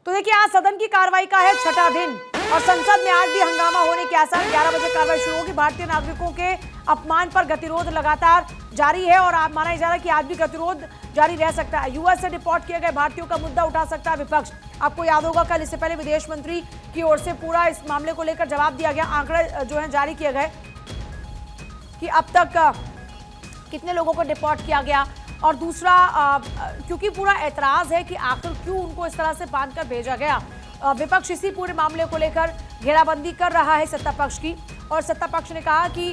तो देखिए, आज सदन की कार्रवाई का है छठा दिन और संसद में आज भी हंगामा होने के आसार। 11 बजे कार्रवाई शुरू होगी। भारतीय नागरिकों के अपमान पर गतिरोध लगातार जारी है और आप माना जा रहा है कि आज भी गतिरोध जारी रह सकता है। यूएस से डिपोर्ट किए गए भारतीयों का मुद्दा उठा सकता है विपक्ष। आपको याद होगा, कल इससे पहले विदेश मंत्री की ओर से पूरा इस मामले को लेकर जवाब दिया गया। आंकड़े जो है जारी किए गए कि अब तक कितने लोगों को डिपोर्ट किया गया। और दूसरा, क्योंकि पूरा ऐतराज है कि आखिर क्यों उनको इस तरह से बांधकर भेजा गया। विपक्ष इसी पूरे मामले को लेकर घेराबंदी कर रहा है सत्ता पक्ष की, और सत्ता पक्ष ने कहा कि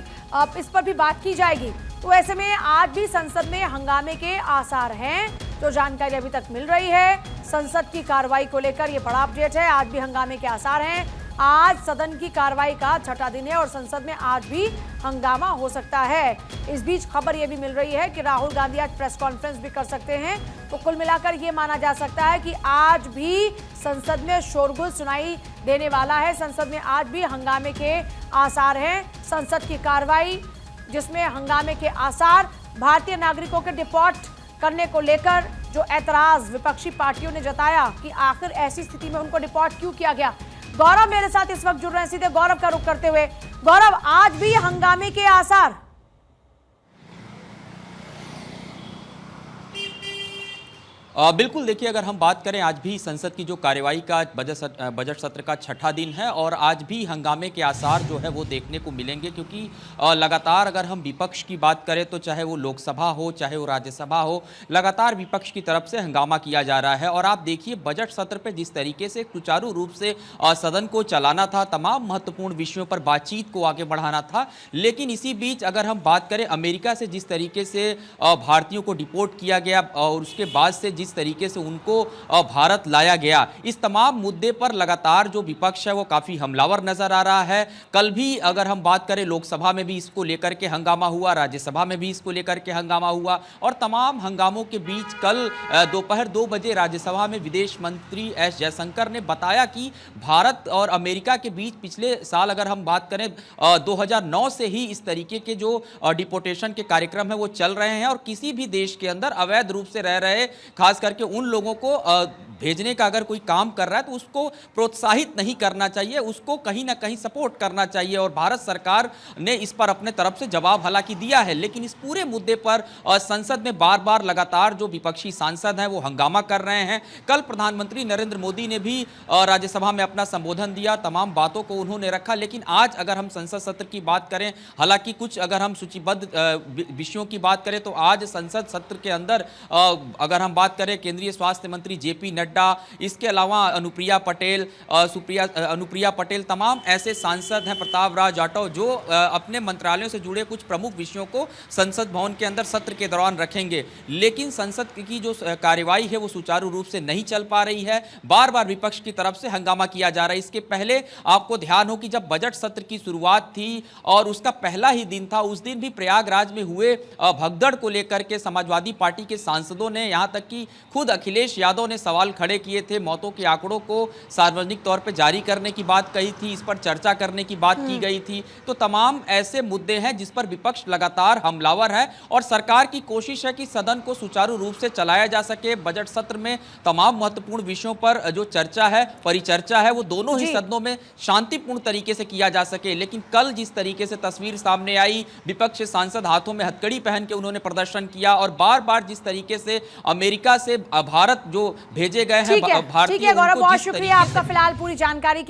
इस पर भी बात की जाएगी। तो ऐसे में आज भी संसद में हंगामे के आसार हैं, जो जानकारी अभी तक मिल रही है। संसद की कार्रवाई को लेकर यह बड़ा अपडेट है। आज भी हंगामे के आसार हैं। आज सदन की कार्रवाई का छठा दिन है और संसद में आज भी हंगामा हो सकता है। इस बीच खबर यह भी मिल रही है कि राहुल गांधी आज प्रेस कॉन्फ्रेंस भी कर सकते हैं। तो कुल मिलाकर यह माना जा सकता है कि आज भी संसद में शोरगुल सुनाई देने वाला है। संसद में आज भी हंगामे के आसार हैं। संसद की कार्रवाई जिसमें हंगामे के आसार, भारतीय नागरिकों के डिपोर्ट करने को लेकर जो ऐतराज विपक्षी पार्टियों ने जताया कि आखिर ऐसी स्थिति में उनको डिपोर्ट क्यों किया गया। गौरव मेरे साथ इस वक्त जुड़ रहे हैं, सीधे गौरव का रुख करते हुए। गौरव, आज भी हंगामे के आसार? बिल्कुल, देखिए, अगर हम बात करें, आज भी संसद की जो कार्यवाही का बजट सत्र का छठा दिन है और आज भी हंगामे के आसार जो है वो देखने को मिलेंगे, क्योंकि लगातार अगर हम विपक्ष की बात करें तो चाहे वो लोकसभा हो चाहे वो राज्यसभा हो, लगातार विपक्ष की तरफ से हंगामा किया जा रहा है। और आप देखिए, बजट सत्र पे जिस तरीके से सुचारू रूप से सदन को चलाना था, तमाम महत्वपूर्ण विषयों पर बातचीत को आगे बढ़ाना था, लेकिन इसी बीच अगर हम बात करें अमेरिका से जिस तरीके से भारतीयों को डिपोर्ट किया गया और उसके बाद से जिस तरीके से उनको भारत लाया गया, इस तमाम मुद्दे पर लगातार जो विपक्ष है वो काफी हमलावर नजर आ रहा है। कल भी अगर हम बात करें, लोकसभा में भी इसको लेकर के हंगामा हुआ, राज्यसभा में भी इसको लेकर के हंगामा हुआ और तमाम हंगामों के बीच कल दोपहर 2 बजे राज्यसभा में विदेश मंत्री एस जयशंकर ने बताया कि भारत और अमेरिका के बीच पिछले साल अगर हम बात करें 2009 से ही इस तरीके के जो डिपोर्टेशन के कार्यक्रम है वो चल रहे हैं और किसी भी देश के अंदर अवैध रूप से रह रहे, खास करके उन लोगों को भेजने का अगर कोई काम कर रहा है तो उसको प्रोत्साहित नहीं करना चाहिए, उसको कहीं ना कहीं सपोर्ट करना चाहिए। और भारत सरकार ने इस पर अपने तरफ से जवाब हालांकि दिया है, लेकिन इस पूरे मुद्दे पर संसद में बार बार लगातार जो विपक्षी सांसद हैं वो हंगामा कर रहे हैं। कल प्रधानमंत्री नरेंद्र मोदी ने भी राज्यसभा में अपना संबोधन दिया, तमाम बातों को उन्होंने रखा, लेकिन आज अगर हम संसद सत्र की बात करें, हालांकि कुछ अगर हम सूचीबद्ध विषयों की बात करें तो आज संसद सत्र के अंदर अगर हम बात करें, केंद्रीय स्वास्थ्य मंत्री जेपी नड्डा, इसके अलावा अनुप्रिया पटेल, तमाम ऐसे सांसद हैं, प्रताप राव जाटव, जो अपने मंत्रालयों से जुड़े कुछ प्रमुख विषयों को संसद भवन के अंदर सत्र के दौरान रखेंगे। लेकिन संसद की जो कार्यवाही है वो सुचारू रूप से नहीं चल पा रही है, बार बार विपक्ष की तरफ से हंगामा किया जा रहा है। इसके पहले आपको ध्यान हो कि जब बजट सत्र की शुरुआत थी और उसका पहला ही दिन था, उस दिन भी प्रयागराज में हुए भगदड़ को लेकर के समाजवादी पार्टी के सांसदों ने, यहां तक कि खुद अखिलेश यादव ने सवाल खड़े किए थे, मौतों के आंकड़ों को सार्वजनिक तौर पर जारी करने की बात कही थी, इस पर चर्चा करने की बात की गई थी। तो तमाम ऐसे मुद्दे हैं जिस पर विपक्ष लगातार हमलावर है और सरकार की कोशिश है कि सदन को सुचारू रूप से चलाया जा सके। बजट सत्र में तमाम महत्वपूर्ण विषयों पर जो चर्चा है, परिचर्चा है, वो दोनों ही सदनों में शांतिपूर्ण तरीके से किया जा सके। लेकिन कल जिस तरीके से तस्वीर सामने आई, विपक्ष सांसद हाथों में हथकड़ी पहन के उन्होंने प्रदर्शन किया और बार बार जिस तरीके से अमेरिका से भारत जो भेजे गए हैं ठीक है गौरव, बहुत शुक्रिया आपका फिलहाल पूरी जानकारी के